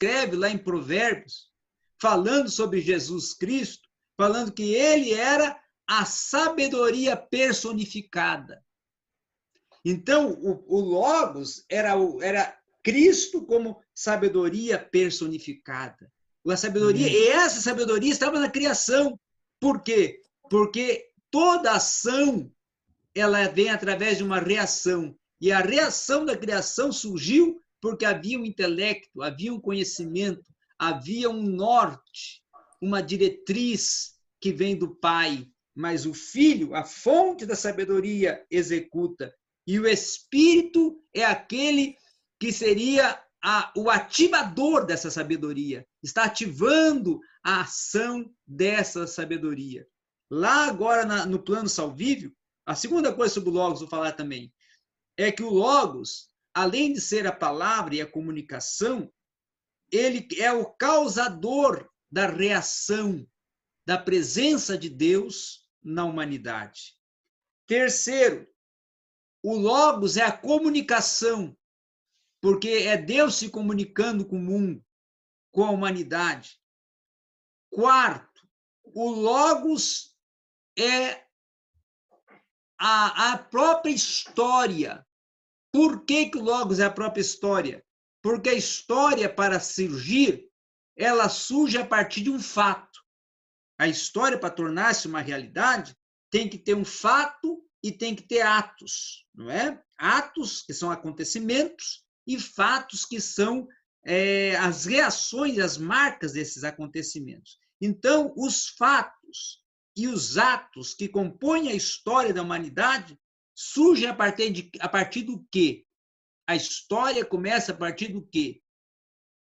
descreve lá em Provérbios, falando sobre Jesus Cristo, falando que ele era a sabedoria personificada. Então, o Logos era Cristo como sabedoria personificada. A sabedoria, e essa sabedoria estava na criação. Por quê? Porque toda ação ela vem através de uma reação. E a reação da criação surgiu porque havia um intelecto, havia um conhecimento, havia um norte, uma diretriz que vem do Pai. Mas o Filho, a fonte da sabedoria, executa. E o Espírito é aquele que seria o ativador dessa sabedoria. Está ativando a ação dessa sabedoria. Lá agora, no plano salvífico, a segunda coisa sobre o Logos, vou falar também, é que o Logos, além de ser a palavra e a comunicação, ele é o causador da reação, da presença de Deus na humanidade. Terceiro, o Logos é a comunicação, porque é Deus se comunicando com o mundo, com a humanidade. Quarto, o Logos é a própria história. Por que o Logos é a própria história? Porque a história, para surgir, ela surge a partir de um fato. A história, para tornar-se uma realidade, tem que ter um fato e tem que ter atos, não é? Atos, que são acontecimentos, e fatos, que são as reações, as marcas desses acontecimentos. Então, os fatos e os atos que compõem a história da humanidade surgem a partir do quê? A história começa a partir do quê?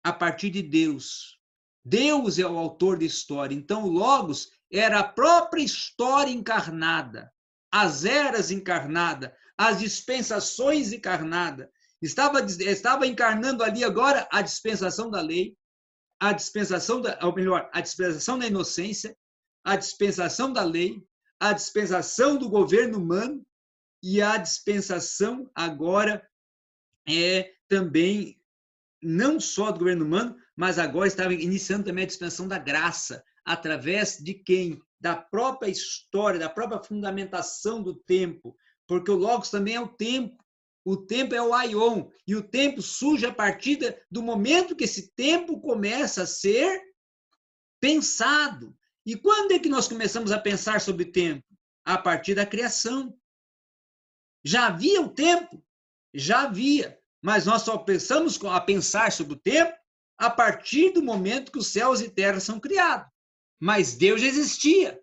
A partir de Deus. Deus é o autor da história. Então, o Logos era a própria história encarnada, as eras encarnadas, as dispensações encarnadas. Estava encarnando ali agora a dispensação da lei, a dispensação a dispensação da inocência, a dispensação da lei, a dispensação do governo humano e a dispensação agora também, não só do governo humano, mas agora estava iniciando também a dispensação da graça, através de quem? Da própria história, da própria fundamentação do tempo, porque o Logos também é o tempo. O tempo é o aion, e o tempo surge a partir do momento que esse tempo começa a ser pensado. E quando é que nós começamos a pensar sobre o tempo? A partir da criação. Já havia o tempo? Já havia, mas nós só pensamos a pensar sobre o tempo a partir do momento que os céus e terra são criados. Mas Deus já existia.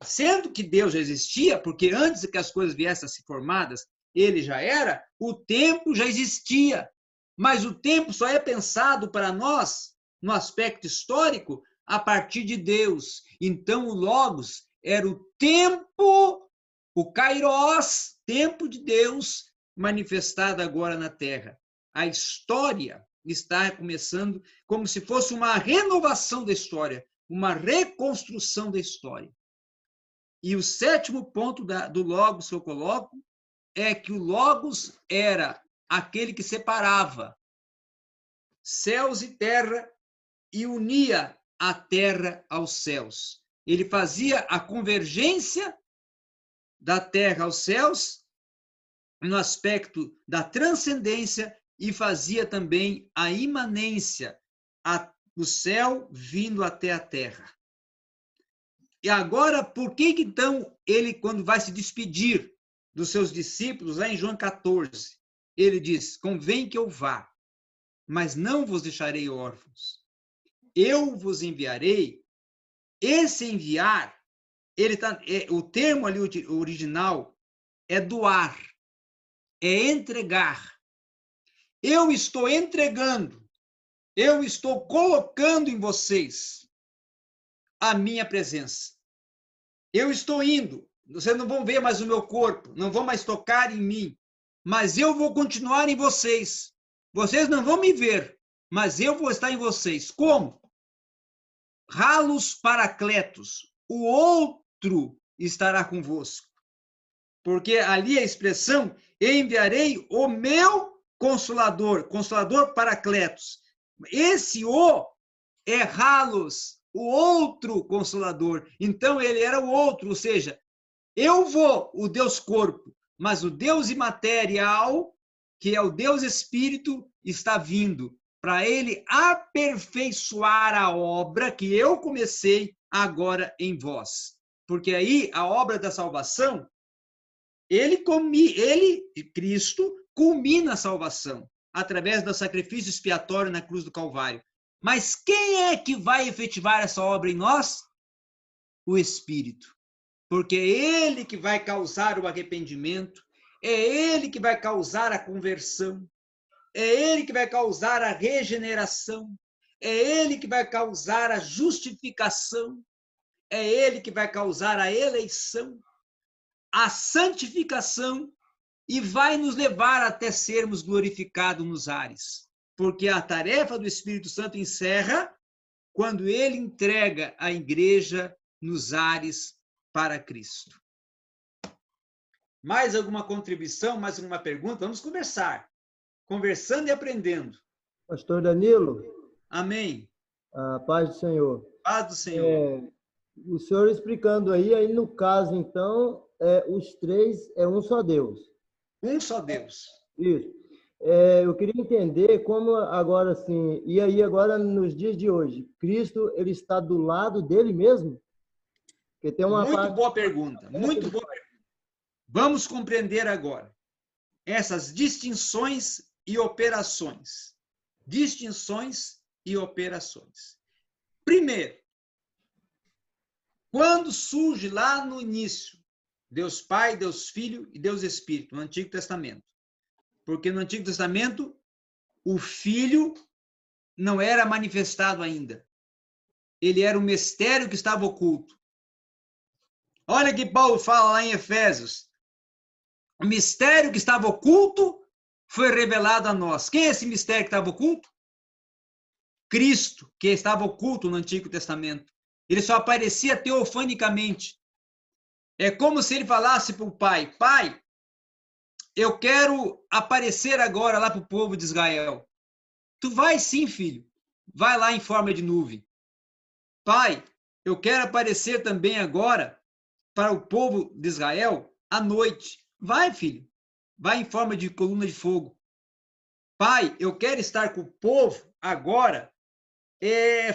Sendo que Deus já existia, porque antes que as coisas viessem a ser formadas, ele já era, o tempo já existia. Mas o tempo só é pensado para nós, no aspecto histórico, a partir de Deus. Então, o Logos era o tempo, o Kairos, tempo de Deus, manifestado agora na Terra. A história está começando como se fosse uma renovação da história, uma reconstrução da história. E o sétimo ponto do Logos que eu coloco é que o Logos era aquele que separava céus e terra e unia a terra aos céus. Ele fazia a convergência da terra aos céus no aspecto da transcendência e fazia também a imanência do céu vindo até a terra. E agora, por que então ele, quando vai se despedir dos seus discípulos, lá em João 14, ele diz: convém que eu vá, mas não vos deixarei órfãos. Eu vos enviarei. Esse enviar, o termo ali original é doar, é entregar. Eu estou entregando, eu estou colocando em vocês a minha presença. Eu estou indo, vocês não vão ver mais o meu corpo, não vão mais tocar em mim, mas eu vou continuar em vocês. Vocês não vão me ver, mas eu vou estar em vocês. Como? Ralos paracletos, o outro estará convosco. Porque ali a expressão, enviarei o meu consolador, consolador paracletos. Esse o é halos, o outro Consolador. Então, ele era o outro, ou seja, eu vou, o Deus corpo, mas o Deus imaterial, que é o Deus Espírito, está vindo para ele aperfeiçoar a obra que eu comecei agora em vós. Porque aí a obra da salvação, ele, Cristo, culmina a salvação através do sacrifício expiatório na cruz do Calvário. Mas quem é que vai efetivar essa obra em nós? O Espírito. Porque é ele que vai causar o arrependimento, é ele que vai causar a conversão, é ele que vai causar a regeneração, é ele que vai causar a justificação, é ele que vai causar a eleição, a santificação e vai nos levar até sermos glorificados nos ares. Porque a tarefa do Espírito Santo encerra quando ele entrega a igreja nos ares para Cristo. Mais alguma contribuição, mais alguma pergunta? Vamos conversar. Conversando e aprendendo. Pastor Danilo. Amém. A paz do Senhor. Paz do Senhor. O senhor explicando aí no caso, então, os três é um só Deus. Um só Deus. Isso. Eu queria entender como agora, assim, e aí agora nos dias de hoje, Cristo, ele está do lado dele mesmo? Porque tem uma muito boa pergunta, muito boa pergunta. Vamos compreender agora essas distinções e operações. Distinções e operações. Primeiro, quando surge lá no início, Deus Pai, Deus Filho e Deus Espírito, no Antigo Testamento. Porque no Antigo Testamento, o Filho não era manifestado ainda. Ele era um mistério que estava oculto. Olha que Paulo fala lá em Efésios. O mistério que estava oculto foi revelado a nós. Quem é esse mistério que estava oculto? Cristo, que estava oculto no Antigo Testamento. Ele só aparecia teofanicamente. É como se ele falasse para o Pai: Pai, eu quero aparecer agora lá para o povo de Israel. Tu vai sim, filho. Vai lá em forma de nuvem. Pai, eu quero aparecer também agora para o povo de Israel à noite. Vai, filho. Vai em forma de coluna de fogo. Pai, eu quero estar com o povo agora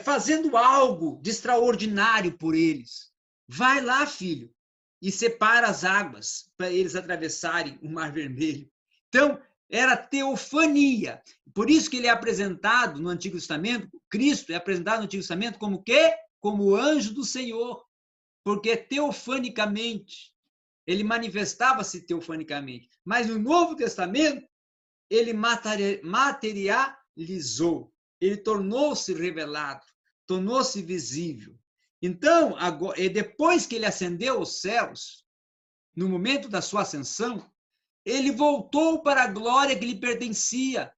fazendo algo de extraordinário por eles. Vai lá, filho, e separa as águas para eles atravessarem o Mar Vermelho. Então, era teofania. Por isso que ele é apresentado no Antigo Testamento, Cristo é apresentado no Antigo Testamento como o quê? Como o anjo do Senhor. Porque teofanicamente, ele manifestava-se teofanicamente. Mas no Novo Testamento, ele materializou. Ele tornou-se revelado, tornou-se visível. Então, agora, depois que ele ascendeu aos céus, no momento da sua ascensão, ele voltou para a glória que lhe pertencia.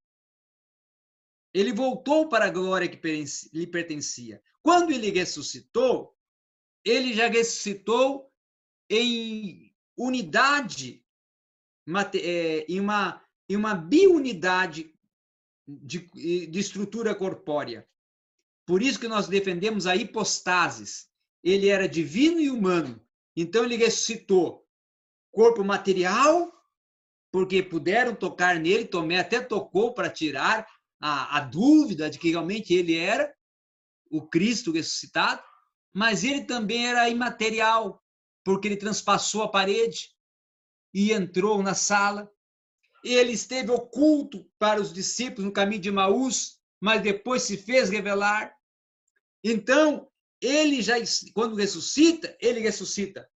Ele voltou para a glória que lhe pertencia. Quando ele ressuscitou, ele já ressuscitou em unidade, em uma biunidade de estrutura corpórea. Por isso que nós defendemos a hipostasis. Ele era divino e humano. Então ele ressuscitou corpo material, porque puderam tocar nele, Tomé até tocou para tirar a dúvida de que realmente ele era o Cristo ressuscitado, mas ele também era imaterial, porque ele transpassou a parede e entrou na sala. Ele esteve oculto para os discípulos no caminho de Emaús, mas depois se fez revelar. Então, ele já, quando ressuscita, ele ressuscita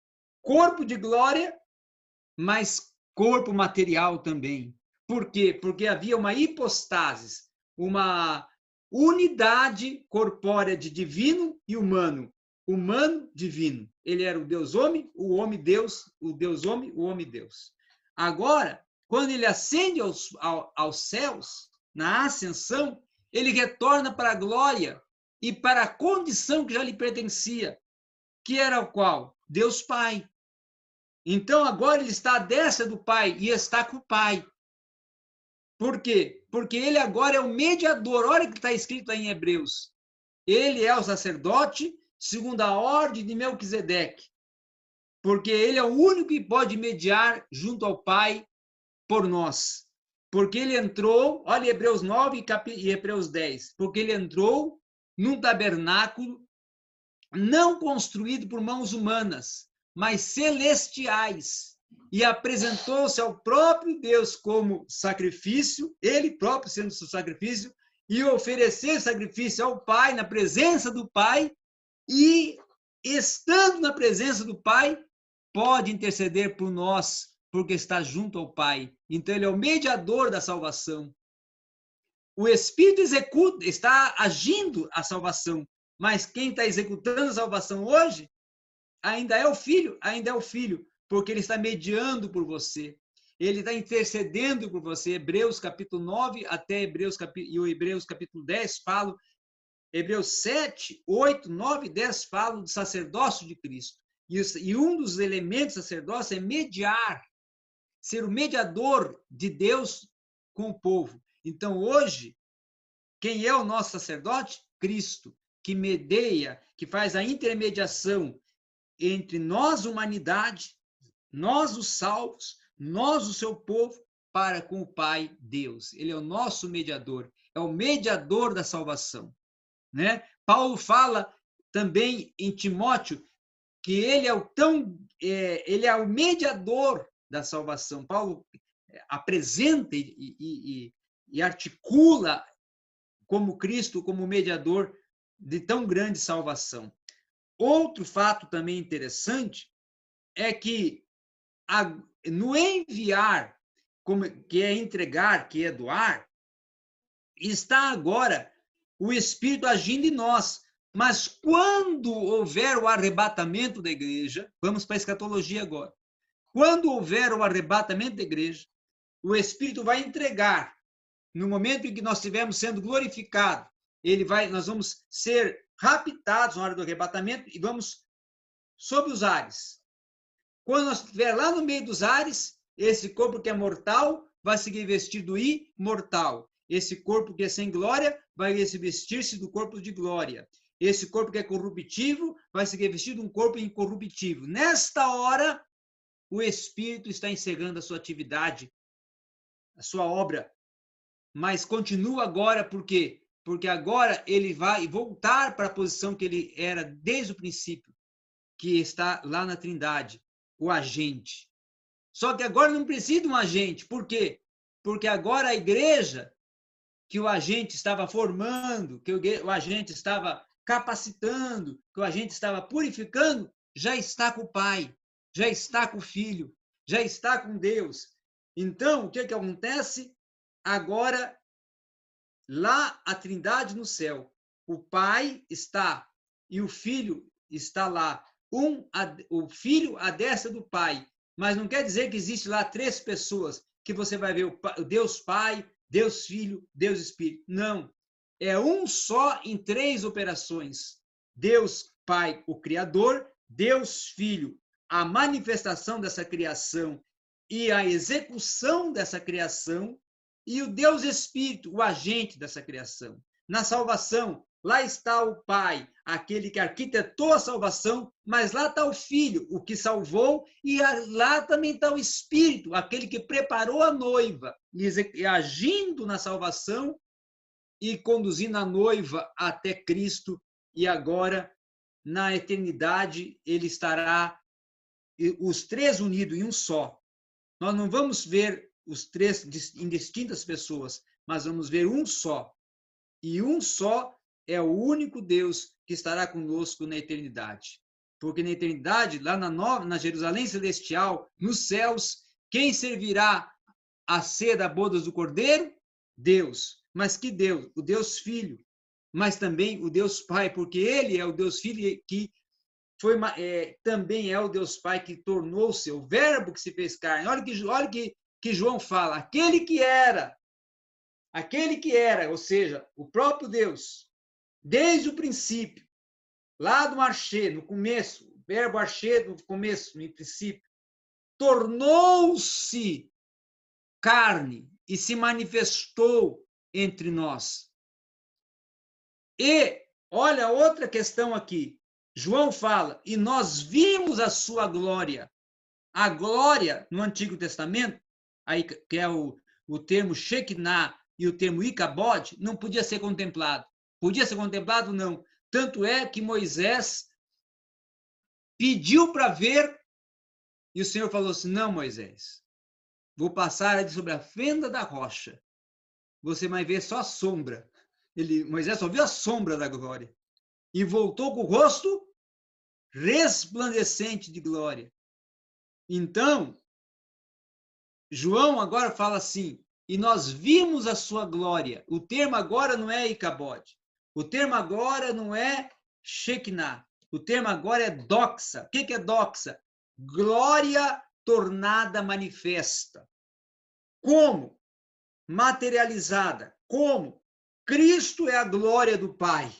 corpo de glória, mas corpo material também. Por quê? Porque havia uma hipostasis, uma unidade corpórea de divino e humano. Humano, divino. Ele era o Deus-homem, o homem-Deus, o Deus-homem, o homem-Deus. Agora, quando ele ascende aos céus, na ascensão, ele retorna para a glória e para a condição que já lhe pertencia, que era o qual? Deus Pai. Então, agora ele está à destra do Pai e está com o Pai. Por quê? Porque ele agora é o mediador. Olha o que está escrito aí em Hebreus. Ele é o sacerdote segundo a ordem de Melquisedeque, porque ele é o único que pode mediar junto ao Pai por nós. Porque ele entrou, olha Hebreus 9 e Hebreus 10, porque ele entrou num tabernáculo não construído por mãos humanas, mas celestiais, e apresentou-se ao próprio Deus como sacrifício, ele próprio sendo seu sacrifício, e oferecer sacrifício ao Pai, na presença do Pai, e estando na presença do Pai, pode interceder por nós, porque está junto ao Pai. Então, ele é o mediador da salvação. O Espírito executa, está agindo a salvação, mas quem está executando a salvação hoje ainda é o Filho, porque ele está mediando por você. Ele está intercedendo por você. Hebreus capítulo 9 até Hebreus capítulo 10 falam, Hebreus 7, 8, 9 e 10 falam do sacerdócio de Cristo. E um dos elementos do sacerdócio é mediar, ser o mediador de Deus com o povo. Então, hoje, quem é o nosso sacerdote? Cristo, que medeia, que faz a intermediação entre nós, humanidade, nós, os salvos, nós, o seu povo, para com o Pai Deus. Ele é o nosso mediador, é o mediador da salvação. Né? Paulo fala também em Timóteo que ele é o mediador da salvação. Paulo apresenta e articula como Cristo, como mediador de tão grande salvação. Outro fato também interessante é que no enviar, que é entregar, que é doar, está agora o Espírito agindo em nós. Mas quando houver o arrebatamento da igreja, vamos para a escatologia agora. Quando houver o arrebatamento da igreja, o Espírito vai entregar. No momento em que nós estivermos sendo glorificados, nós vamos ser raptados na hora do arrebatamento e vamos sobre os ares. Quando nós estiver lá no meio dos ares, esse corpo que é mortal vai se vestir do imortal. Esse corpo que é sem glória vai se vestir-se do corpo de glória. Esse corpo que é corruptível vai se vestir de um corpo incorruptível. Nesta hora, o Espírito está encerrando a sua atividade, a sua obra. Mas continua agora, por quê? Porque agora ele vai voltar para a posição que ele era desde o princípio, que está lá na Trindade, o agente. Só que agora não precisa de um agente. Por quê? Porque agora a igreja que o agente estava formando, que o agente estava capacitando, que o agente estava purificando, já está com o Pai, já está com o Filho, já está com Deus. Então, o que acontece? Agora, lá a Trindade no céu, o Pai está e o Filho está lá. O Filho à destra do Pai. Mas não quer dizer que existe lá três pessoas, que você vai ver o Deus Pai, Deus Filho, Deus Espírito. Não. É um só em três operações. Deus Pai, o Criador, Deus Filho, a manifestação dessa criação e a execução dessa criação, e o Deus Espírito, o agente dessa criação. Na salvação, lá está o Pai, aquele que arquitetou a salvação, mas lá está o Filho, o que salvou, e lá também está o Espírito, aquele que preparou a noiva, e agindo na salvação e conduzindo a noiva até Cristo, e agora, na eternidade, ele estará, os três unidos em um só. Nós não vamos ver os três em distintas pessoas, mas vamos ver um só. E um só é o único Deus que estará conosco na eternidade. Porque na eternidade, lá na Jerusalém Celestial, nos céus, quem servirá a ceia da bodas do Cordeiro? Deus. Mas que Deus? O Deus Filho. Mas também o Deus Pai, porque ele é o Deus Filho que também é o Deus Pai que tornou-se o verbo que se fez carne. Olha que João fala, aquele que era, ou seja, o próprio Deus, desde o princípio, lá do archê, no começo, o verbo archê no começo, no princípio, tornou-se carne e se manifestou entre nós. E olha outra questão aqui. João fala, e nós vimos a sua glória. A glória no Antigo Testamento, aí que é o termo Shekinah e o termo Icabod, não podia ser contemplado. Podia ser contemplado? Não. Tanto é que Moisés pediu para ver, e o Senhor falou assim, não, Moisés, vou passar ali sobre a fenda da rocha. Você vai ver só a sombra. Moisés só viu a sombra da glória. E voltou com o rosto resplandecente de glória. Então, João agora fala assim, e nós vimos a sua glória. O termo agora não é Icabod. O termo agora não é Shekinah. O termo agora é doxa. O que é doxa? Glória tornada manifesta. Como? Materializada. Como? Cristo é a glória do Pai,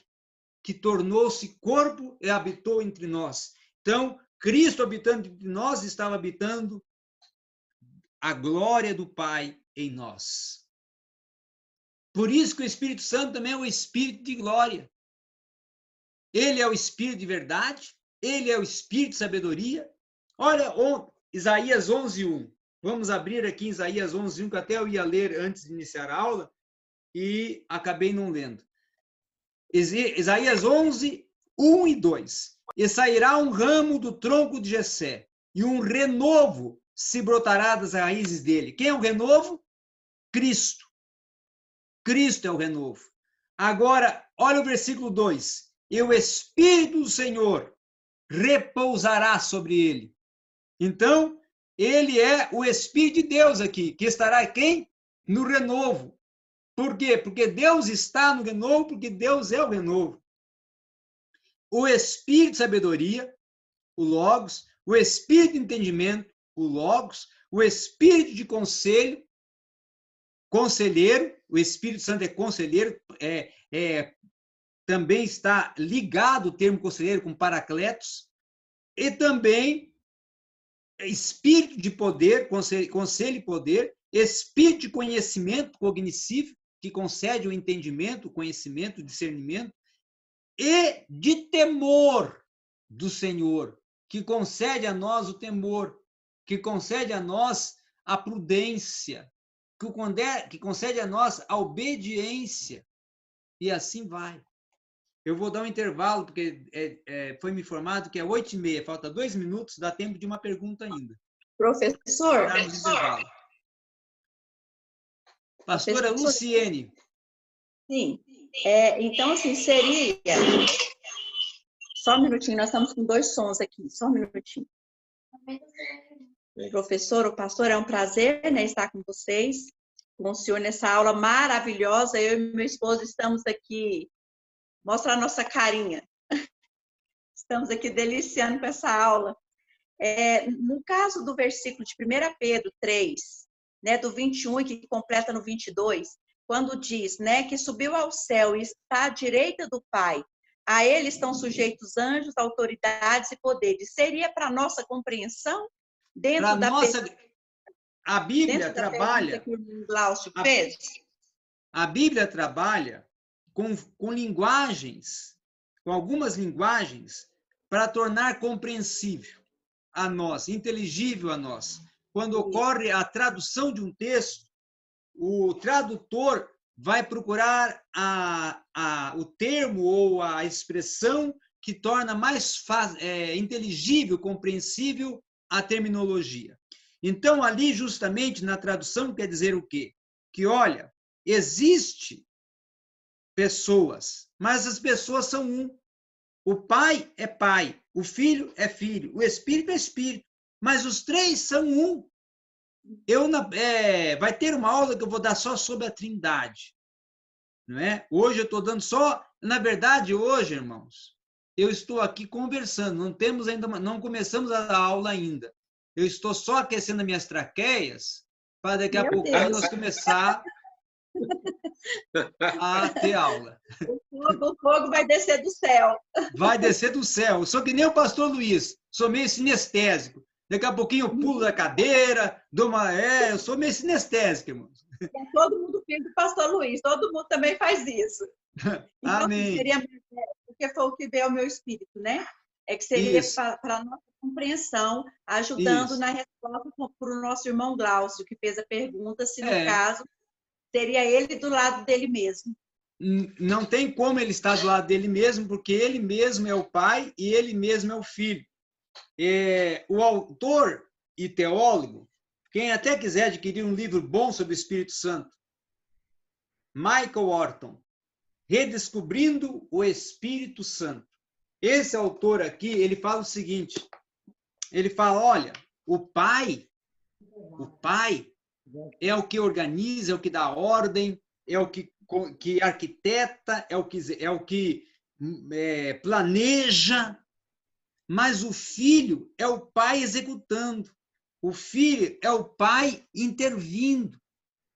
que tornou-se corpo e habitou entre nós. Então, Cristo habitando entre nós, estava habitando a glória do Pai em nós. Por isso que o Espírito Santo também é o Espírito de glória. Ele é o Espírito de verdade, ele é o Espírito de sabedoria. Olha, Isaías 11:1. Vamos abrir aqui Isaías 11:1, que até eu ia ler antes de iniciar a aula e acabei não lendo. Isaías 11:1 e 2. E sairá um ramo do tronco de Jessé, e um renovo se brotará das raízes dele. Quem é o renovo? Cristo. Cristo é o renovo. Agora, olha o versículo 2. E o Espírito do Senhor repousará sobre ele. Então, ele é o Espírito de Deus aqui, que estará quem? No renovo. Por quê? Porque Deus está no renovo, porque Deus é o renovo. O Espírito de sabedoria, o Logos, o Espírito de entendimento, o Logos, o Espírito de conselheiro, o Espírito Santo é conselheiro, também está ligado o termo conselheiro com paracletos, e também Espírito de poder, conselho e poder, Espírito de conhecimento cognitivo, que concede o entendimento, o conhecimento, o discernimento, e de temor do Senhor, que concede a nós o temor, que concede a nós a prudência, que concede a nós a obediência, e assim vai. Eu vou dar um intervalo, porque foi me informado que é 8h30, falta 2 minutos, dá tempo de uma pergunta ainda. Professor? Pastora Luciene. Sim. Então, assim, seria... Só um minutinho, nós estamos com 2 sons aqui, só um minutinho. Professor, o pastor, é um prazer, né, estar com vocês, com o senhor nessa aula maravilhosa. Eu e meu esposo estamos aqui, mostra a nossa carinha. Estamos aqui deliciando com essa aula. No caso do versículo de 1 Pedro 3, né, do 21 e que completa no 22, quando diz, né, que subiu ao céu e está à direita do Pai, a ele estão sujeitos anjos, autoridades e poderes. Seria para nossa compreensão dentro da a Bíblia trabalha que o Glaucio fez? A Bíblia trabalha com linguagens, com algumas linguagens para tornar compreensível a nós, inteligível a nós. Quando ocorre a tradução de um texto, o tradutor vai procurar o termo ou a expressão que torna mais inteligível, compreensível a terminologia. Então, ali, justamente, na tradução, quer dizer o quê? Que, olha, existe pessoas, mas as pessoas são um. O Pai é Pai, o Filho é Filho, o Espírito é Espírito, mas os três são um. Vai ter uma aula que eu vou dar só sobre a Trindade, não é? Hoje eu estou dando só, na verdade, hoje, irmãos, eu estou aqui conversando, não começamos a aula ainda. Eu estou só aquecendo as minhas traqueias para daqui a pouquinho nós começar a ter aula. O fogo vai descer do céu. Vai descer do céu. Eu sou que nem o pastor Luiz, sou meio sinestésico. Daqui a pouquinho eu pulo da cadeira, eu sou meio sinestésico, irmãos. Todo mundo filho do pastor Luiz, todo mundo também faz isso. Então, Amém. seria, porque foi o que veio ao meu espírito, né? É que seria Isso. para a nossa compreensão, ajudando Isso. na resposta para o nosso irmão Glaucio, que fez a pergunta, se no É. caso, seria ele do lado dele mesmo. Não tem como ele estar do lado dele mesmo, porque ele mesmo é o pai e ele mesmo é o filho. O autor e teólogo, quem até quiser adquirir um livro bom sobre o Espírito Santo, Michael Horton, Redescobrindo o Espírito Santo. Esse autor aqui, ele fala o seguinte, ele fala, olha, o pai é o que organiza, é o que dá ordem, é o que arquiteta, é o que planeja, mas o filho é o pai executando, o filho é o pai intervindo,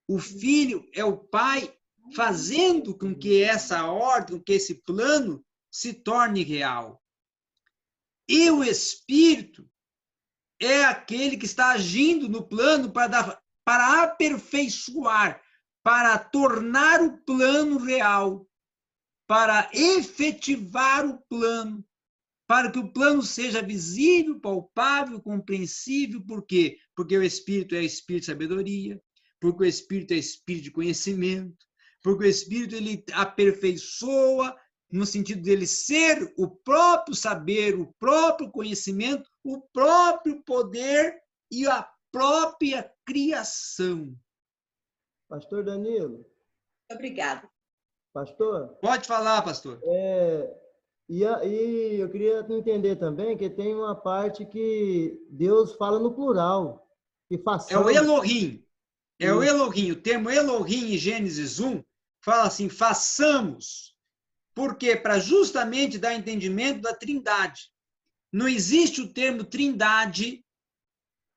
o filho é o pai fazendo com que essa ordem, com que esse plano se torne real. E o Espírito é aquele que está agindo no plano para aperfeiçoar, para tornar o plano real, para efetivar o plano, para que o plano seja visível, palpável, compreensível. Por quê? Porque o Espírito é Espírito de sabedoria, porque o Espírito é Espírito de conhecimento, porque o Espírito ele aperfeiçoa no sentido dele ser o próprio saber, o próprio conhecimento, o próprio poder e a própria criação. Pastor Danilo. Obrigada. Pastor? Pode falar, pastor. E eu queria entender também que tem uma parte que Deus fala no plural. Que façamos. É o Elohim. É o Elohim. O termo Elohim em Gênesis 1 fala assim, façamos. Por quê? Para justamente dar entendimento da trindade. Não existe o termo trindade,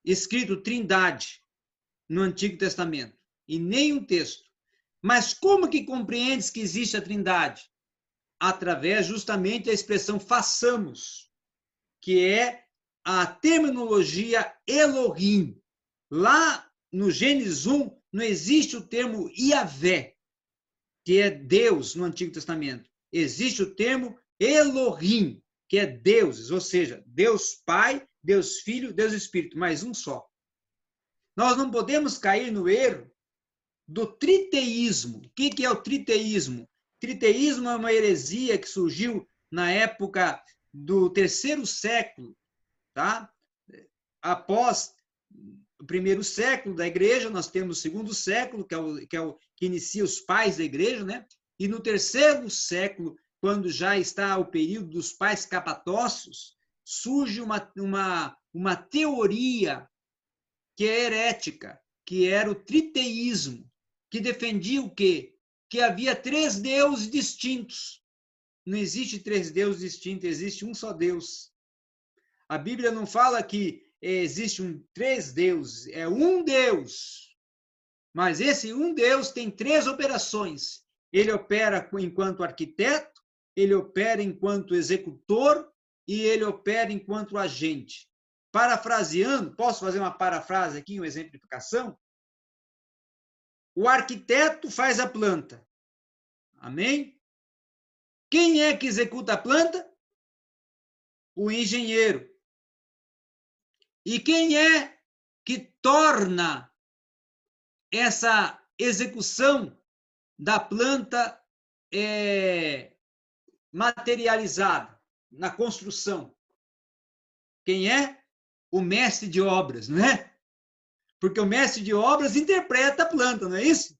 escrito trindade, no Antigo Testamento, e nem um texto. Mas como que compreendes que existe a trindade? Através justamente da expressão façamos, que é a terminologia Elohim. Lá no Gênesis 1, não existe o termo Iavé, que é Deus no Antigo Testamento. Existe o termo Elohim, que é deuses, ou seja, Deus Pai, Deus Filho, Deus Espírito, mas um só. Nós não podemos cair no erro do triteísmo. O que é o triteísmo? Triteísmo é uma heresia que surgiu na época do terceiro século, tá? Após o primeiro século da igreja, nós temos o segundo século, que inicia os pais da igreja, né? E no terceiro século, quando já está o período dos pais capatócios, surge uma teoria que é herética, que era o triteísmo, que defendia o quê? Que havia três deuses distintos. Não existe três deuses distintos, existe um só Deus. A Bíblia não fala que existe três deuses, é um Deus. Mas esse um Deus tem três operações. Ele opera enquanto arquiteto, ele opera enquanto executor e ele opera enquanto agente. Parafraseando, posso fazer uma parafrase aqui, uma exemplificação? O arquiteto faz a planta. Amém? Quem é que executa a planta? O engenheiro. E quem é que torna essa execução da planta materializada na construção? Quem é? O mestre de obras, não é? Porque o mestre de obras interpreta a planta, não é isso?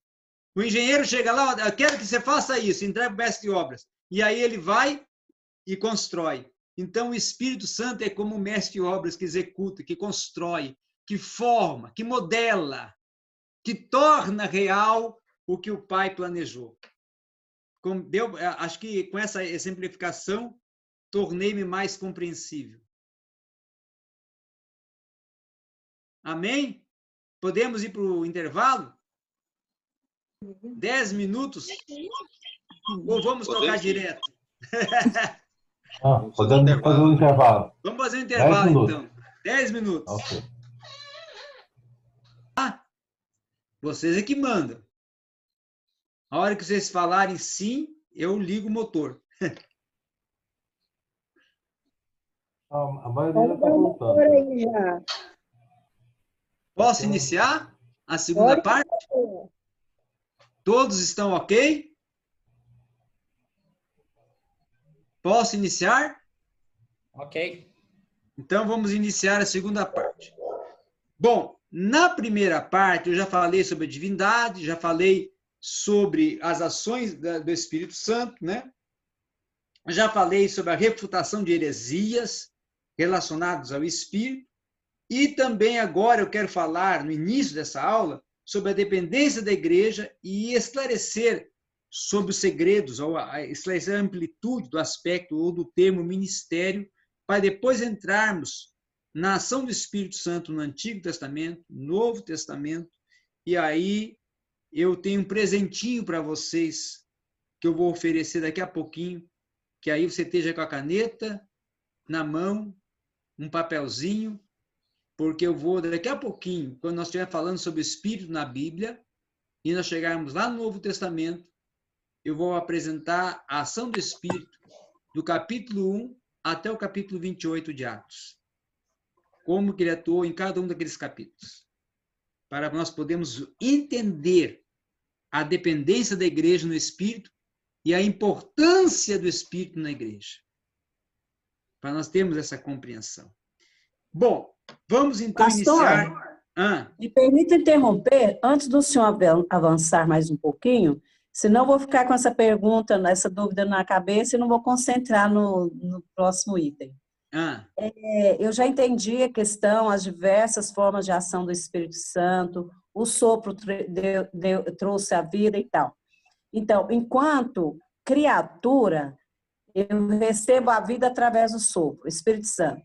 O engenheiro chega lá, eu quero que você faça isso, entrega para o mestre de obras. E aí ele vai e constrói. Então, o Espírito Santo é como o mestre de obras que executa, que constrói, que forma, que modela, que torna real o que o Pai planejou. Acho que com essa exemplificação, tornei-me mais compreensível. Amém? Podemos ir para o intervalo? 10 minutos? Ou vamos tocar direto? Podemos fazer um intervalo. Vamos fazer um intervalo, então. 10 minutos. Ok. Vocês é que mandam. A hora que vocês falarem sim, eu ligo o motor. A maioria já está voltando. Aí já. Posso iniciar a segunda Pode. parte? Todos estão ok? Posso iniciar? Ok. Então, vamos iniciar a segunda parte. Bom, na primeira parte, eu já falei sobre a divindade, já falei sobre as ações do Espírito Santo, né? Já falei sobre a refutação de heresias relacionadas ao Espírito. E também agora eu quero falar, no início dessa aula, sobre a dependência da igreja e esclarecer sobre os segredos, ou esclarecer a amplitude do aspecto ou do termo ministério, para depois entrarmos na ação do Espírito Santo no Antigo Testamento, Novo Testamento, e aí eu tenho um presentinho para vocês que eu vou oferecer daqui a pouquinho, que aí você esteja com a caneta na mão, um papelzinho, porque eu vou daqui a pouquinho, quando nós estivermos falando sobre o Espírito na Bíblia, e nós chegarmos lá no Novo Testamento, eu vou apresentar a ação do Espírito do capítulo 1 até o capítulo 28 de Atos. Como que ele atuou em cada um daqueles capítulos. Para nós podermos entender a dependência da igreja no Espírito e a importância do Espírito na igreja. Para nós termos essa compreensão. Bom, vamos então iniciar. Me permita interromper, antes do senhor avançar mais um pouquinho, senão eu vou ficar com essa pergunta, essa dúvida na cabeça e não vou concentrar no próximo item. Eu já entendi a questão, as diversas formas de ação do Espírito Santo, o sopro trouxe a vida e tal. Então, enquanto criatura, eu recebo a vida através do sopro, Espírito Santo.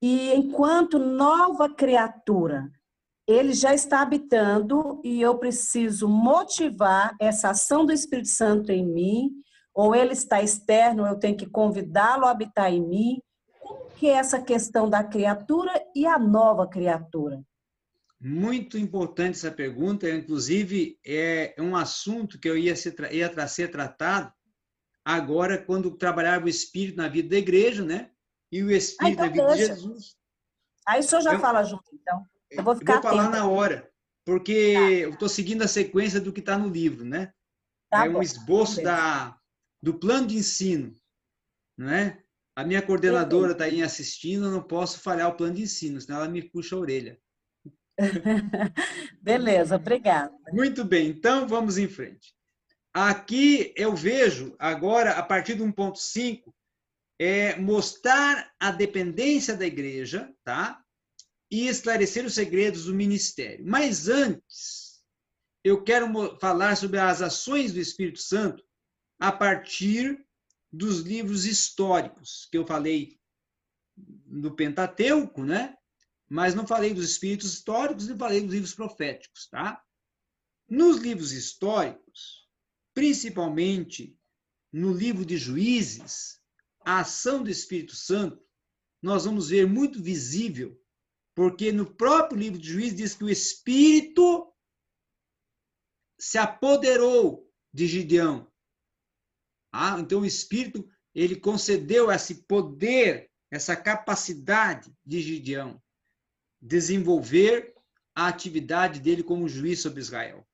E enquanto nova criatura, ele já está habitando e eu preciso motivar essa ação do Espírito Santo em mim, ou ele está externo, eu tenho que convidá-lo a habitar em mim. Como que é essa questão da criatura e a nova criatura? Muito importante essa pergunta, inclusive é um assunto que eu ia ser tratado agora quando trabalhava o Espírito na vida da igreja, né? E o Espírito na vida de Jesus. Aí o senhor já fala junto, então. Eu vou ficar atenta. Vou falar na hora, porque eu estou seguindo a sequência do que está no livro, né? É um esboço do plano de ensino, não é? A minha coordenadora está aí assistindo, eu não posso falhar o plano de ensino, senão ela me puxa a orelha. Beleza, obrigada. Muito bem, então vamos em frente. Aqui eu vejo, agora, a partir do 1.5, mostrar a dependência da igreja, tá? E esclarecer os segredos do ministério. Mas antes, eu quero falar sobre as ações do Espírito Santo a partir dos livros históricos, que eu falei do Pentateuco, né? Mas não falei dos espíritos históricos e falei dos livros proféticos, tá? Nos livros históricos, principalmente no livro de Juízes, a ação do Espírito Santo, nós vamos ver muito visível, porque no próprio livro de Juízes diz que o Espírito se apoderou de Gideão. Então o Espírito, ele concedeu esse poder, essa capacidade de Gideão desenvolver a atividade dele como juiz sobre Israel.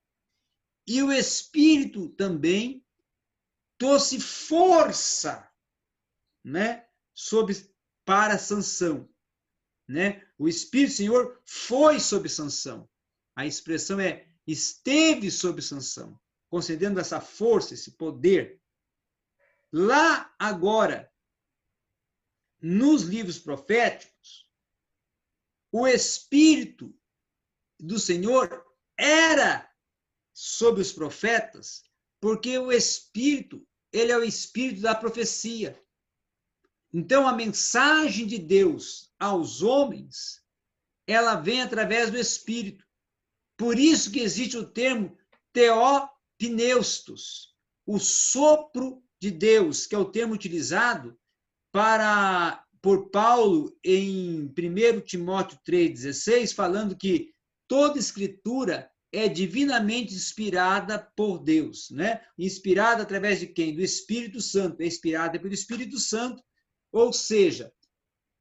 E o Espírito também trouxe força, né, para Sansão, né? O Espírito do Senhor foi sobre Sansão. A expressão esteve sobre Sansão, concedendo essa força, esse poder. Lá agora, nos livros proféticos, o Espírito do Senhor era sobre os profetas, porque o Espírito, ele é o Espírito da profecia. Então, a mensagem de Deus aos homens, ela vem através do Espírito. Por isso que existe o termo theopneustos, o sopro de Deus, que é o termo utilizado por Paulo em 1 Timóteo 3,16, falando que toda escritura é divinamente inspirada por Deus, né? Inspirada através de quem? Do Espírito Santo, é inspirada pelo Espírito Santo, ou seja,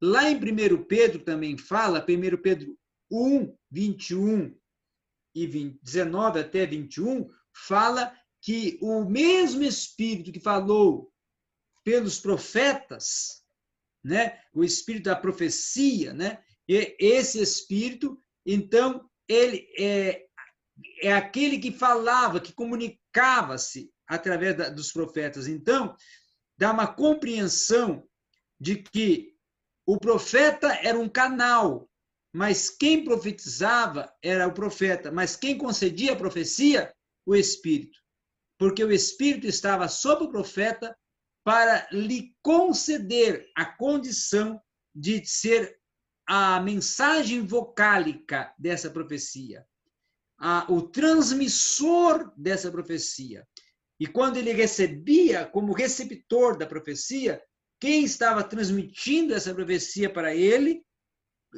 lá em 1 Pedro também fala, 1 Pedro 1, 21 e 19 até 21, fala que o mesmo Espírito que falou pelos profetas, né? O Espírito da profecia, né? E esse Espírito, então, ele é aquele que falava, que comunicava-se através dos profetas. Então, dá uma compreensão de que o profeta era um canal, mas quem profetizava era o profeta, mas quem concedia a profecia, o Espírito. Porque o Espírito estava sobre o profeta para lhe conceder a condição de ser a mensagem vocálica dessa profecia, o transmissor dessa profecia. E quando ele recebia, como receptor da profecia, quem estava transmitindo essa profecia para ele,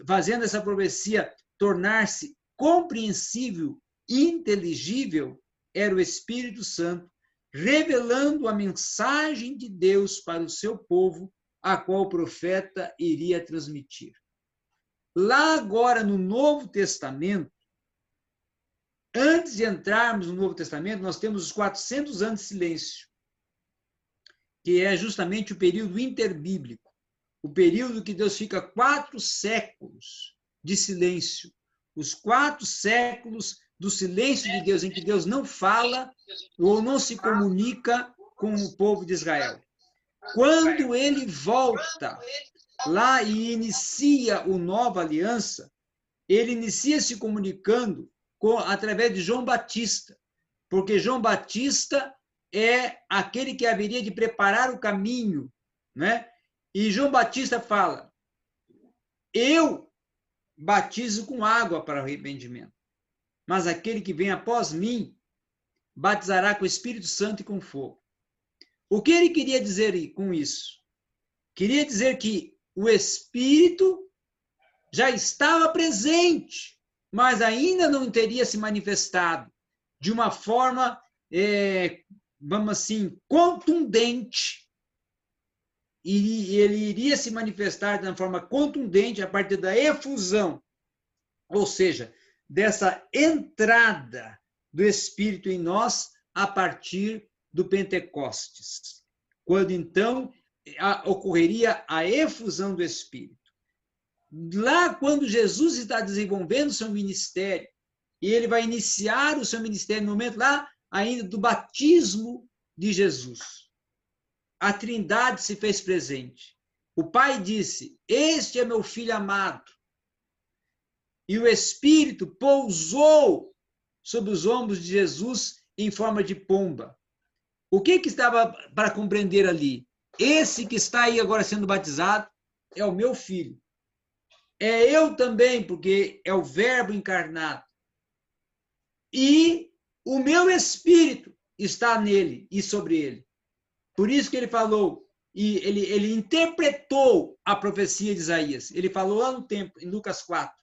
fazendo essa profecia tornar-se compreensível, inteligível, era o Espírito Santo, revelando a mensagem de Deus para o seu povo, a qual o profeta iria transmitir. Lá agora no Novo Testamento, antes de entrarmos no Novo Testamento, nós temos os 400 anos de silêncio, que é justamente o período interbíblico, o período que Deus fica 4 séculos de silêncio, os 4 séculos do silêncio de Deus, em que Deus não fala ou não se comunica com o povo de Israel. Quando ele volta lá e inicia a nova aliança, ele inicia se comunicando através de João Batista, porque João Batista é aquele que haveria de preparar o caminho, né? E João Batista fala: eu batizo com água para arrependimento, mas aquele que vem após mim batizará com o Espírito Santo e com fogo. O que ele queria dizer com isso? Queria dizer que o Espírito já estava presente, mas ainda não teria se manifestado de uma forma, vamos assim, contundente. E ele iria se manifestar de uma forma contundente a partir da efusão, ou seja, dessa entrada do Espírito em nós a partir do Pentecostes, quando então ocorreria a efusão do Espírito. Lá, quando Jesus está desenvolvendo o seu ministério, e ele vai iniciar o seu ministério no momento lá ainda do batismo de Jesus, a Trindade se fez presente. O Pai disse: este é meu Filho amado. E o Espírito pousou sobre os ombros de Jesus em forma de pomba. O que estava para compreender ali? Esse que está aí agora sendo batizado é o meu filho. É eu também, porque é o Verbo encarnado. E o meu Espírito está nele e sobre ele. Por isso que ele falou, e ele interpretou a profecia de Isaías. Ele falou lá no tempo, em Lucas 4,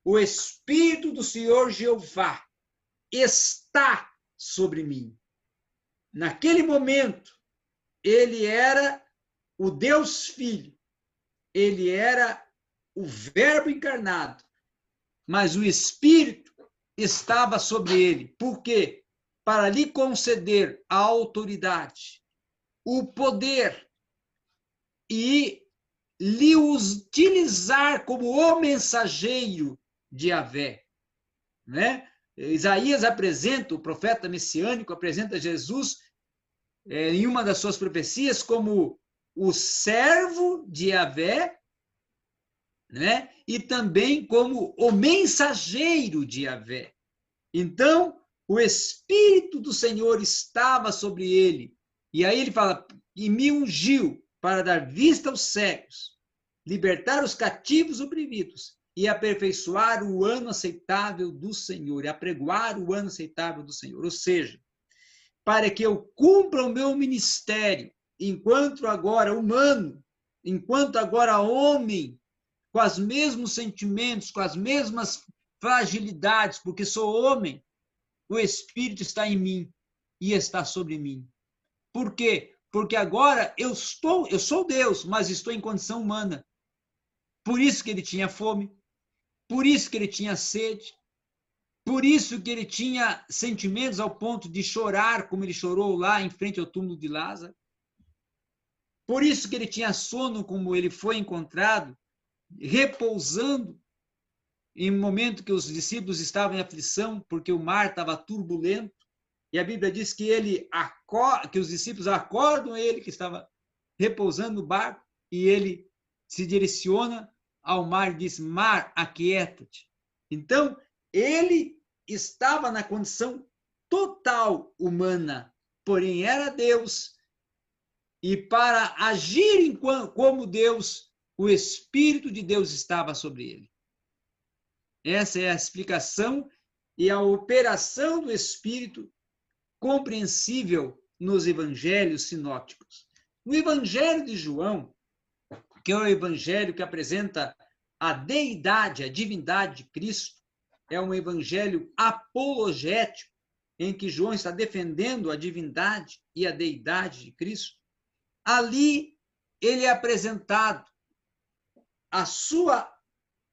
o Espírito do Senhor Jeová está sobre mim. Naquele momento, ele era o Deus Filho, ele era o Verbo encarnado, mas o Espírito estava sobre ele. Por quê? Para lhe conceder a autoridade, o poder e lhe utilizar como o mensageiro de Yahvé, né? Isaías apresenta, o profeta messiânico apresenta Jesus em uma das suas profecias como o servo de Yahvé, né? E também como o mensageiro de Yahvé. Então, o Espírito do Senhor estava sobre ele. E aí ele fala: e me ungiu para dar vista aos cegos, libertar os cativos oprimidos e aperfeiçoar o ano aceitável do Senhor, e apregoar o ano aceitável do Senhor. Ou seja, para que eu cumpra o meu ministério, enquanto agora humano, enquanto agora homem, com os mesmos sentimentos, com as mesmas fragilidades, porque sou homem, o Espírito está em mim e está sobre mim. Por quê? Porque agora eu sou Deus, mas estou em condição humana. Por isso que ele tinha fome, por isso que ele tinha sede, por isso que ele tinha sentimentos ao ponto de chorar, como ele chorou lá em frente ao túmulo de Lázaro. Por isso que ele tinha sono, como ele foi encontrado, repousando em um momento que os discípulos estavam em aflição, porque o mar estava turbulento. E a Bíblia diz que que os discípulos acordam ele, que estava repousando no barco, e ele se direciona ao mar e diz: mar, aquieta-te. Então, ele estava na condição total humana, porém era Deus. E para agir como Deus, o Espírito de Deus estava sobre ele. Essa é a explicação e a operação do Espírito compreensível nos evangelhos sinópticos. No Evangelho de João, que é o evangelho que apresenta a deidade, a divindade de Cristo, é um evangelho apologético, em que João está defendendo a divindade e a deidade de Cristo. Ali ele é apresentado a sua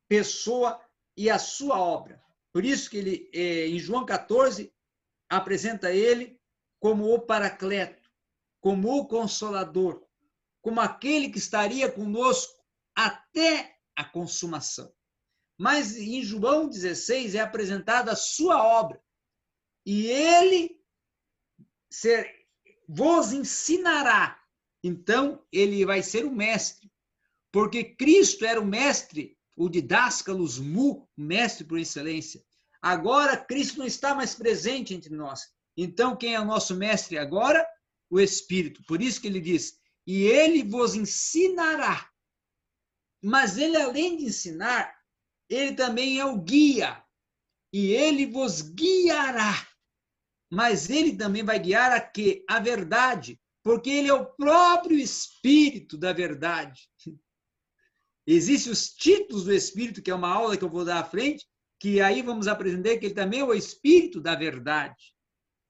pessoa e a sua obra. Por isso que ele, em João 14, apresenta ele como o Paracleto, como o Consolador, como aquele que estaria conosco até a consumação. Mas em João 16 é apresentada a sua obra. E ele vos ensinará. Então, ele vai ser o mestre. Porque Cristo era o mestre, o didáscalos mu, mestre por excelência. Agora, Cristo não está mais presente entre nós. Então, quem é o nosso mestre agora? O Espírito. Por isso que ele diz, e ele vos ensinará. Mas ele, além de ensinar, ele também é o guia. E ele vos guiará. Mas ele também vai guiar a quê? A verdade. Porque ele é o próprio Espírito da verdade. Existem os títulos do Espírito, que é uma aula que eu vou dar à frente, que aí vamos aprender que ele também é o Espírito da verdade.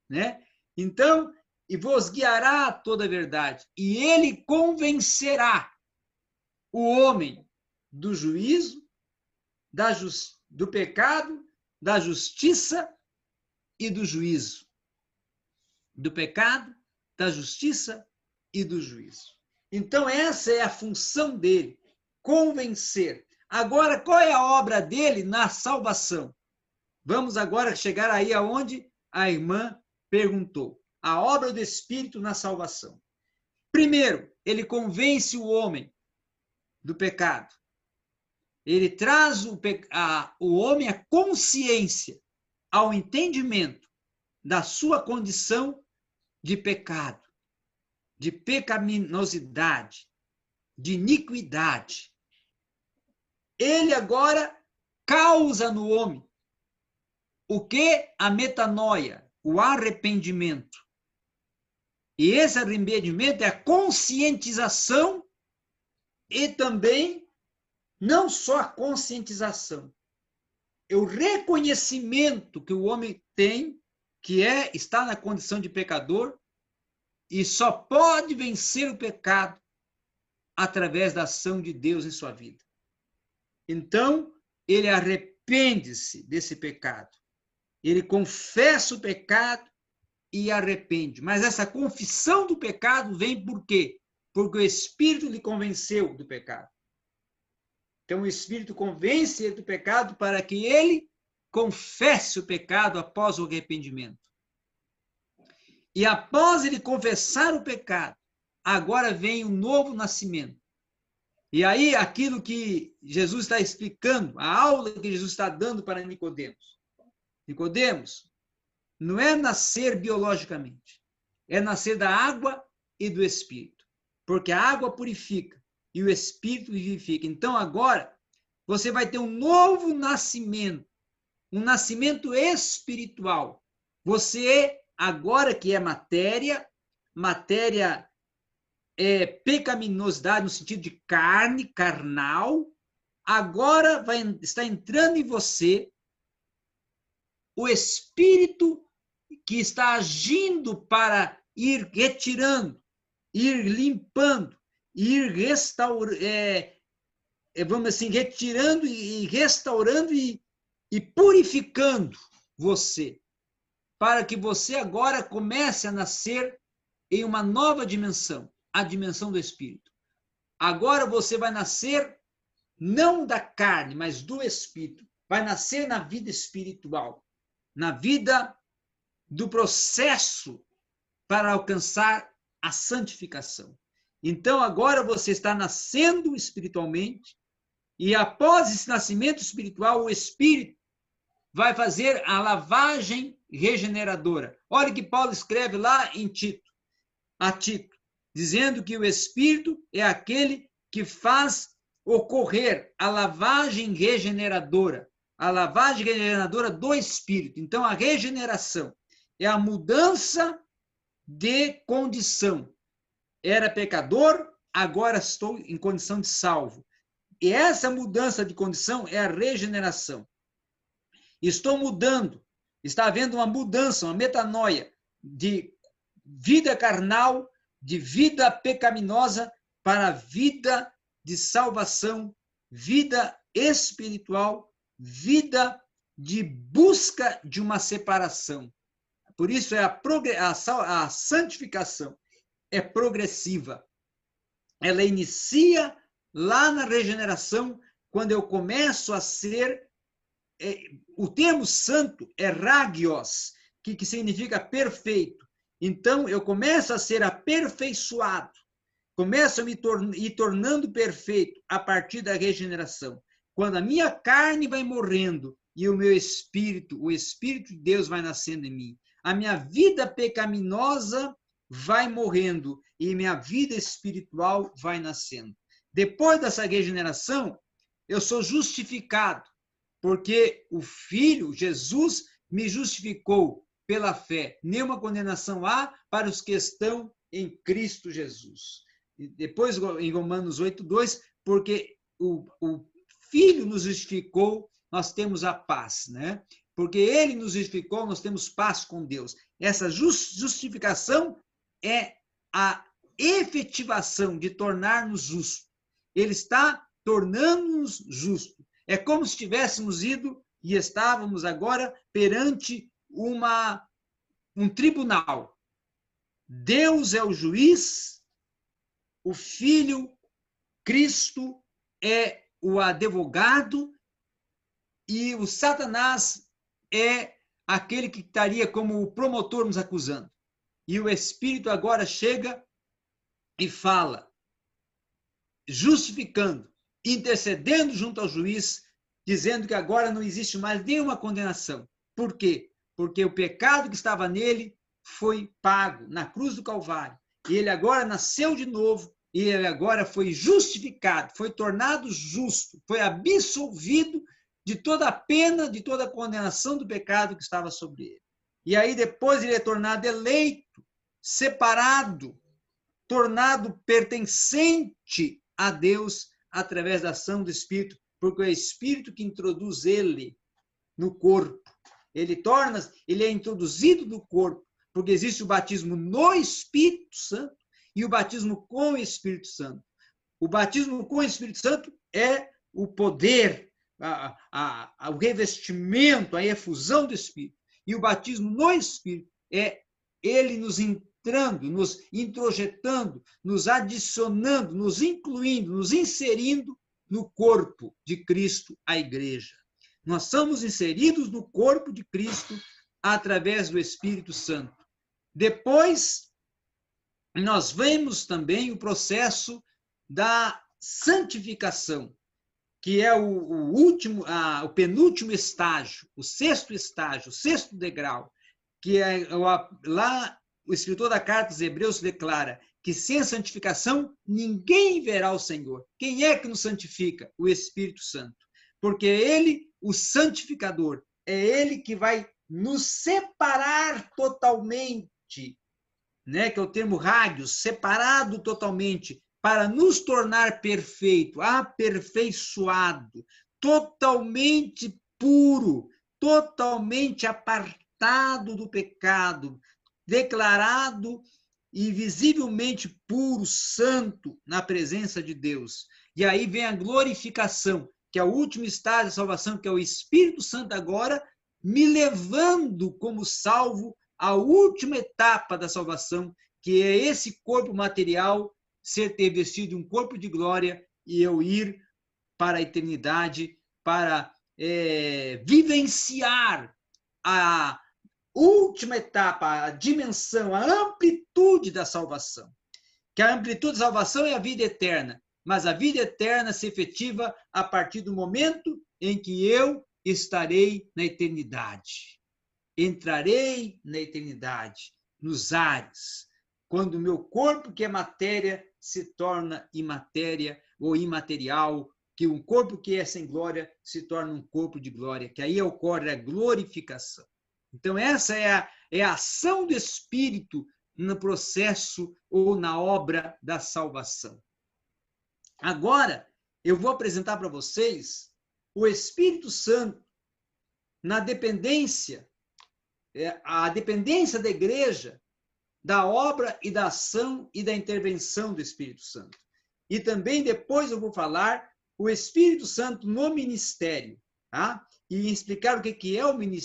Né? Então, e vos guiará a toda a verdade. E ele convencerá o homem do juízo, do pecado, da justiça e do juízo. Do pecado, da justiça e do juízo. Então, essa é a função dele, convencer. Agora, qual é a obra dele na salvação? Vamos agora chegar aí aonde a irmã perguntou. A obra do Espírito na salvação. Primeiro, ele convence o homem do pecado. Ele traz o homem à consciência, ao entendimento da sua condição de pecado, de pecaminosidade, de iniquidade. Ele agora causa no homem o que? A metanoia, o arrependimento. E esse arrependimento é a conscientização e também não só a conscientização, é o reconhecimento que o homem tem, que está na condição de pecador e só pode vencer o pecado através da ação de Deus em sua vida. Então, ele arrepende-se desse pecado. Ele confessa o pecado e arrepende. Mas essa confissão do pecado vem por quê? Porque o Espírito lhe convenceu do pecado. Então, o Espírito convence ele do pecado para que ele confesse o pecado após o arrependimento. E após ele confessar o pecado, agora vem o novo nascimento. E aí, aquilo que Jesus está explicando, a aula que Jesus está dando para Nicodemos. Nicodemos, não é nascer biologicamente, é nascer da água e do Espírito. Porque a água purifica e o Espírito vivifica. Então, agora, você vai ter um novo nascimento, um nascimento espiritual. Você, agora que é matéria é pecaminosidade no sentido de carne, carnal, agora está entrando em você o Espírito que está agindo para ir retirando, ir limpando, ir restaurando, vamos assim, retirando e restaurando e purificando você, para que você agora comece a nascer em uma nova dimensão, a dimensão do Espírito. Agora você vai nascer não da carne, mas do Espírito. Vai nascer na vida espiritual, na vida do processo para alcançar a santificação. Então, agora você está nascendo espiritualmente e após esse nascimento espiritual, o Espírito vai fazer a lavagem regeneradora. Olha que Paulo escreve lá em Tito, a Tito, dizendo que o Espírito é aquele que faz ocorrer a lavagem regeneradora do Espírito. Então, a regeneração é a mudança de condição. Era pecador, agora estou em condição de salvo. E essa mudança de condição é a regeneração. Estou mudando, está havendo uma mudança, uma metanoia de vida carnal, de vida pecaminosa para a vida de salvação, vida espiritual, vida de busca de uma separação. Por isso a santificação é progressiva. Ela inicia lá na regeneração, quando eu começo a ser... o termo santo é ragios, que significa perfeito. Então, eu começo a ser aperfeiçoado, começo a me ir tornando perfeito a partir da regeneração. Quando a minha carne vai morrendo e o meu espírito, o Espírito de Deus vai nascendo em mim. A minha vida pecaminosa vai morrendo e minha vida espiritual vai nascendo. Depois dessa regeneração, eu sou justificado, porque o Filho, Jesus, me justificou pela fé. Nenhuma condenação há para os que estão em Cristo Jesus. E depois, em Romanos 8:2, porque o Filho nos justificou, nós temos a paz, né? Porque Ele nos justificou, nós temos paz com Deus. Essa justificação é a efetivação de tornar-nos justos. Ele está tornando-nos justos. É como se tivéssemos ido e estávamos agora perante um tribunal. Deus é o juiz, o Filho, Cristo, é o advogado e o Satanás é aquele que estaria como o promotor nos acusando. E o Espírito agora chega e fala, justificando, intercedendo junto ao juiz, dizendo que agora não existe mais nenhuma condenação. Por quê? Porque o pecado que estava nele foi pago na cruz do Calvário. E ele agora nasceu de novo, e ele agora foi justificado, foi tornado justo, foi absolvido de toda a pena, de toda a condenação do pecado que estava sobre ele. E aí depois ele é tornado eleito, separado, tornado pertencente a Deus através da ação do Espírito, porque é o Espírito que introduz ele no corpo. Ele é introduzido no corpo, porque existe o batismo no Espírito Santo e o batismo com o Espírito Santo. O batismo com o Espírito Santo é o poder, o revestimento, a efusão do Espírito. E o batismo no Espírito é ele nos entrando, nos introjetando, nos adicionando, nos incluindo, nos inserindo no corpo de Cristo, a igreja. Nós somos inseridos no corpo de Cristo através do Espírito Santo. Depois, nós vemos também o processo da santificação, que é o penúltimo estágio, o sexto estágio, o sexto degrau, que é lá o escritor da carta aos Hebreus declara que sem a santificação ninguém verá o Senhor. Quem é que nos santifica? O Espírito Santo. Porque é ele, o santificador, é ele que vai nos separar totalmente, né? Que é o termo hagios, separado totalmente, para nos tornar perfeito, aperfeiçoado, totalmente puro, totalmente apartado apartado do pecado, declarado e visivelmente puro, santo na presença de Deus. E aí vem a glorificação, que é o último estágio da salvação, que é o Espírito Santo agora me levando como salvo à última etapa da salvação, que é esse corpo material ser revestido de um corpo de glória e eu ir para a eternidade, para vivenciar a última etapa, a dimensão, a amplitude da salvação. Que a amplitude da salvação é a vida eterna, mas a vida eterna se efetiva a partir do momento em que eu estarei na eternidade. Entrarei na eternidade, nos ares, quando o meu corpo, que é matéria, se torna imatéria ou imaterial, que um corpo que é sem glória se torna um corpo de glória, que aí ocorre a glorificação. Então, essa é a ação do Espírito no processo ou na obra da salvação. Agora, eu vou apresentar para vocês o Espírito Santo na dependência, a dependência da igreja, da obra e da ação e da intervenção do Espírito Santo. E também depois eu vou falar o Espírito Santo no ministério, tá? E explicar o que é o ministério.